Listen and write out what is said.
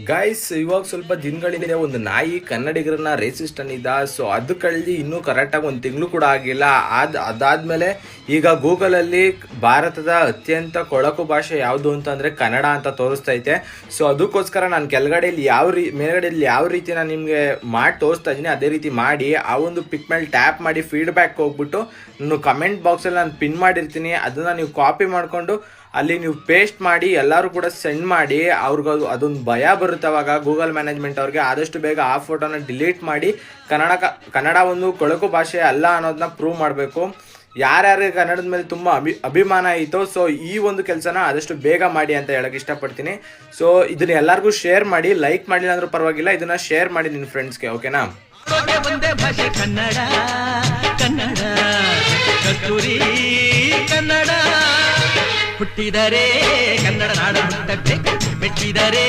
Guys, ಇವಾಗ ಸ್ವಲ್ಪ ದಿನಗಳಿಂದ ಒಂದು ನಾಯಿ ಕನ್ನಡಿಗರನ್ನ ರೇಸಿಸ್ಟ್ ಅನ್ನಿದ್ದ. ಸೊ ಅದು ಕಳ್ದಿ ಇನ್ನೂ ಕರೆಕ್ಟಾಗಿ ಒಂದು ತಿಂಗಳು ಕೂಡ ಆಗಿಲ್ಲ. ಅದಾದ್ಮೇಲೆ ಈಗ ಗೂಗಲಲ್ಲಿ ಭಾರತದ ಅತ್ಯಂತ ಕೊಳಕು ಭಾಷೆ ಯಾವುದು ಅಂತಂದ್ರೆ ಕನ್ನಡ ಅಂತ ತೋರಿಸ್ತೈತೆ. ಸೊ ಅದಕ್ಕೋಸ್ಕರ ನಾನು ಮೇಲ್ಗಡೆಯಲ್ಲಿ ಯಾವ ರೀತಿ ನಾನು ನಿಮಗೆ ಮಾಡಿ ತೋರಿಸ್ತಾ ಇದ್ದೀನಿ ಅದೇ ರೀತಿ ಮಾಡಿ ಆ ಒಂದು ಪಿಕ್ ಮೇಲೆ ಟ್ಯಾಪ್ ಮಾಡಿ ಫೀಡ್ಬ್ಯಾಕ್ ಹೋಗ್ಬಿಟ್ಟು ನಾನು ಕಮೆಂಟ್ ಬಾಕ್ಸಲ್ಲಿ ನಾನು ಪಿನ್ ಮಾಡಿರ್ತೀನಿ. ಅದನ್ನ ನೀವು ಕಾಪಿ ಮಾಡಿಕೊಂಡು ಅಲ್ಲಿ ನೀವು ಪೇಸ್ಟ್ ಮಾಡಿ ಎಲ್ಲರೂ ಕೂಡ ಸೆಂಡ್ ಮಾಡಿ. ಅವ್ರಿಗೆ ಅದೊಂದು ಭಯ ಬರುತ್ತೆ ಅವಾಗ ಗೂಗಲ್ ಮ್ಯಾನೇಜ್ಮೆಂಟ್ ಅವ್ರಿಗೆ. ಆದಷ್ಟು ಬೇಗ ಆ ಫೋಟೋನ ಡಿಲೀಟ್ ಮಾಡಿ ಕನ್ನಡ ಒಂದು ಕೊಳಕು ಭಾಷೆ ಅಲ್ಲ ಅನ್ನೋದನ್ನ ಪ್ರೂವ್ ಮಾಡಬೇಕು. ಯಾರ್ಯಾರಿಗೆ ಕನ್ನಡದ ಮೇಲೆ ತುಂಬ ಅಭಿಮಾನ ಆಯಿತು, ಸೊ ಈ ಒಂದು ಕೆಲಸನ ಆದಷ್ಟು ಬೇಗ ಮಾಡಿ ಅಂತ ಹೇಳಕ್ಕೆ ಇಷ್ಟಪಡ್ತೀನಿ. ಸೊ ಇದನ್ನ ಎಲ್ಲರಿಗೂ ಶೇರ್ ಮಾಡಿ, ಲೈಕ್ ಮಾಡಿಲ್ಲ ಅಂದ್ರೂ ಪರವಾಗಿಲ್ಲ, ಇದನ್ನ ಶೇರ್ ಮಾಡಿ ನಿನ್ನ ಫ್ರೆಂಡ್ಸ್ಗೆ. ಓಕೆನಾ? ಹುಟ್ಟಿದರೆ ಕನ್ನಡ ನಾಡು ಮೆಟ್ಟಿದರೆ